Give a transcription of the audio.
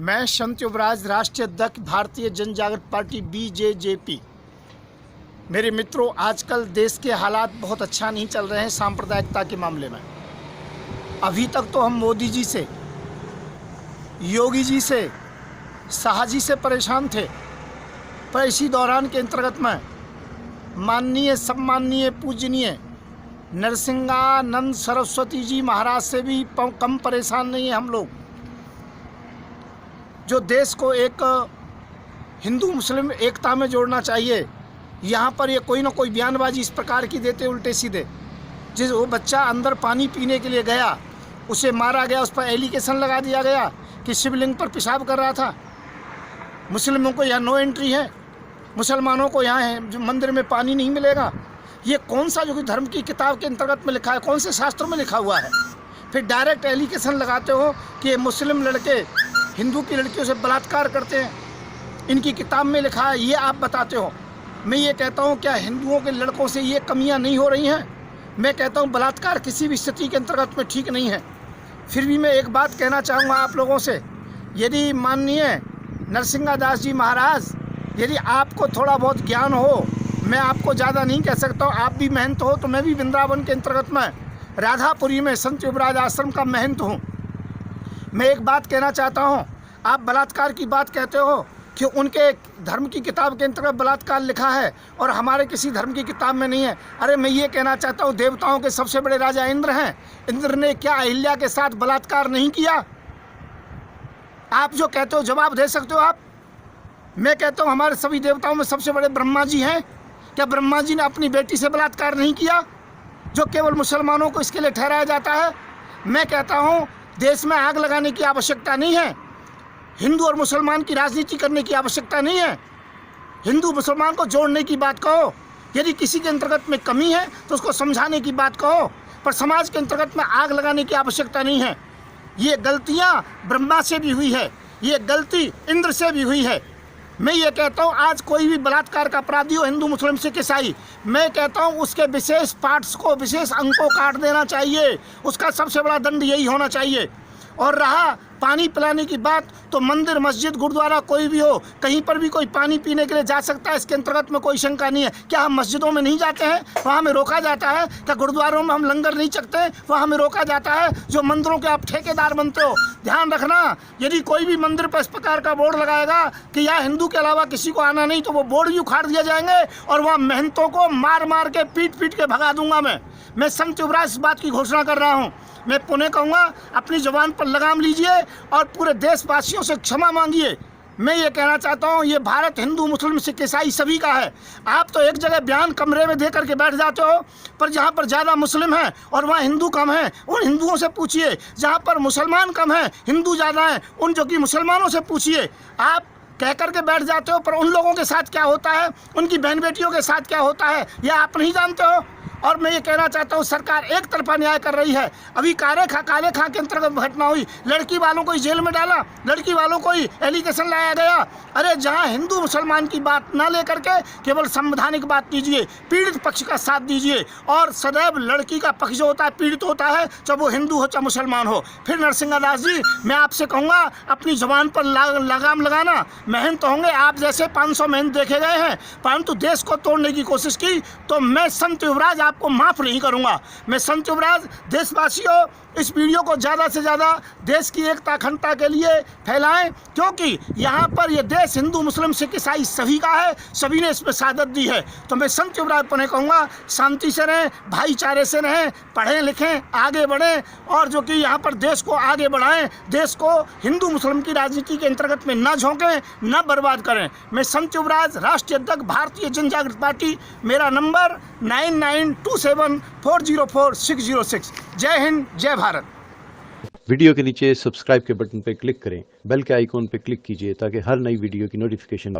मैं संत युवराज, राष्ट्रीय अध्यक्ष, भारतीय जन जागृत पार्टी बीजेजेपी। मेरे मित्रों, आजकल देश के हालात बहुत अच्छा नहीं चल रहे हैं सांप्रदायिकता के मामले में। अभी तक तो हम मोदी जी से, योगी जी से, शाह जी से परेशान थे, पर इसी दौरान के अंतर्गत में माननीय, सम्माननीय, पूजनीय नरसिंहानंद सरस्वती जी महाराज से भी कम परेशान नहीं है हम लोग, जो देश को एक हिंदू मुस्लिम एकता में जोड़ना चाहिए। यहाँ पर ये कोई ना कोई बयानबाजी इस प्रकार की देते उल्टे सीधे। जिस वो बच्चा अंदर पानी पीने के लिए गया, उसे मारा गया, उस पर एलिगेशन लगा दिया गया कि शिवलिंग पर पेशाब कर रहा था। मुस्लिमों को यहाँ नो एंट्री है, मुसलमानों को यहाँ है जो मंदिर में पानी नहीं मिलेगा। ये कौन सा जो कि धर्म की किताब के अंतर्गत में लिखा है, कौन से शास्त्रों में लिखा हुआ है? फिर डायरेक्ट एलिगेशन लगाते हो कि मुस्लिम लड़के हिंदू की लड़कियों से बलात्कार करते हैं, इनकी किताब में लिखा है, ये आप बताते हो। मैं ये कहता हूँ, क्या हिंदुओं के लड़कों से ये कमियाँ नहीं हो रही हैं? मैं कहता हूँ बलात्कार किसी भी स्थिति के अंतर्गत में ठीक नहीं है। फिर भी मैं एक बात कहना चाहूँगा आप लोगों से, यदि माननीय नरसिंहादास जी महाराज, यदि आपको थोड़ा बहुत ज्ञान हो, मैं आपको ज़्यादा नहीं कह सकता हूँ, आप भी महंत हो, तो मैं भी वृंदावन के अंतर्गत में राधापुरी में संत युवराज आश्रम का महंत हूँ। मैं एक बात कहना चाहता हूँ, आप बलात्कार की बात कहते हो कि उनके धर्म की किताब के अंतर्गत बलात्कार लिखा है और हमारे किसी धर्म की किताब में नहीं है। अरे मैं ये कहना चाहता हूँ, देवताओं के सबसे बड़े राजा इंद्र हैं, इंद्र ने क्या अहिल्या के साथ बलात्कार नहीं किया? आप जो कहते हो जवाब दे सकते हो आप। मैं कहता हूँ हमारे सभी देवताओं में सबसे बड़े ब्रह्मा जी हैं, क्या ब्रह्मा जी ने अपनी बेटी से बलात्कार नहीं किया, जो केवल मुसलमानों को इसके लिए ठहराया जाता है? मैं कहता हूँ देश में आग लगाने की आवश्यकता नहीं है, हिंदू और मुसलमान की राजनीति करने की आवश्यकता नहीं है, हिंदू मुसलमान को जोड़ने की बात कहो। यदि किसी के अंतर्गत में कमी है तो उसको समझाने की बात कहो, पर समाज के अंतर्गत में आग लगाने की आवश्यकता नहीं है। ये गलतियाँ ब्रह्मा से भी हुई है, ये गलती इंद्र से भी हुई है। मैं ये कहता हूँ आज कोई भी बलात्कार का अपराधी हो, हिंदू मुस्लिम सिख ईसाई, मैं कहता हूँ उसके विशेष पार्ट्स को, विशेष अंग को काट देना चाहिए। उसका सबसे बड़ा दंड यही होना चाहिए। और रहा पानी पिलाने की बात, तो मंदिर, मस्जिद, गुरुद्वारा कोई भी हो, कहीं पर भी कोई पानी पीने के लिए जा सकता है, इसके अंतर्गत में कोई शंका नहीं है। क्या हम मस्जिदों में नहीं जाते हैं, वहाँ हमें रोका जाता है? क्या गुरुद्वारों में हम लंगर नहीं चखते हैं, वहाँ हमें रोका जाता है? जो मंदिरों के आप ठेकेदार बनते हो, ध्यान रखना, यदि कोई भी मंदिर पर इस प्रकार का बोर्ड लगाएगा कि यहाँ हिंदू के अलावा किसी को आना नहीं, तो वो बोर्ड भी उखाड़ दिए जाएंगे और वहाँ महंतों को मार मार के, पीट पीट के भगा दूंगा। मैं संत युवराज इस बात की घोषणा कर रहा हूँ। मैं पुनः कहूँगा, अपनी जुबान पर लगाम लीजिए और पूरे देशवासियों से क्षमा मांगिए। मैं ये कहना चाहता हूँ, ये भारत हिंदू मुस्लिम सिख ईसाई सभी का है। आप तो एक जगह बयान कमरे में दे करके बैठ जाते हो, पर जहाँ पर ज़्यादा मुस्लिम हैं और वहाँ हिंदू कम हैं, उन हिंदुओं से पूछिए। जहाँ पर मुसलमान कम हैं, हिंदू ज़्यादा हैं, उन जो कि मुसलमानों से पूछिए। आप कह कर के बैठ जाते हो, पर उन लोगों के साथ क्या होता है, उनकी बहन बेटियों के साथ क्या होता है, यह आप नहीं जानते हो। और मैं ये कहना चाहता हूँ, सरकार एक तरफा न्याय कर रही है। अभी काले खां के अंतर्गत घटना हुई, लड़की वालों को ही जेल में डाला, लड़की वालों को ही एलिगेशन लाया गया। अरे जहाँ हिंदू मुसलमान की बात ना लेकर के केवल संवैधानिक बात कीजिए, पीड़ित पक्ष का साथ दीजिए। और सदैव लड़की का पक्ष जो होता है पीड़ित होता है, चाहे वो हिंदू हो चाहे मुसलमान हो। फिर नरसिंहादास जी, मैं आपसे कहूँगा, अपनी जुबान पर लगाम लगाना। महंत होंगे, आप जैसे 500 महंत देखे गए हैं, परंतु देश को तोड़ने की कोशिश की तो मैं संत युवराज आपको माफ नहीं करूंगा। मैं संत युवराज, देशवासियों, इस वीडियो को ज़्यादा से ज़्यादा देश की एकता अखंडता के लिए फैलाएं, क्योंकि यहाँ पर ये देश हिंदू मुस्लिम सिख ईसाई सभी का है, सभी ने इसमें शहादत दी है। तो मैं संत युवराज पुनः कहूँगा, शांति से रहें, भाईचारे से रहें, पढ़ें लिखें, आगे बढ़ें और जो कि यहाँ पर देश को आगे बढ़ाएं, देश को हिंदू मुस्लिम की राजनीति के अंतर्गत में न झोंकें, न बर्बाद करें। मैं संत युवराज, राष्ट्रीय अध्यक्ष, भारतीय जन जागृत पार्टी, मेरा नंबर 9927404606। जय हिंद, जय भारत। वीडियो के नीचे सब्सक्राइब के बटन पर क्लिक करें, बेल के आइकॉन पर क्लिक कीजिए ताकि हर नई वीडियो की नोटिफिकेशन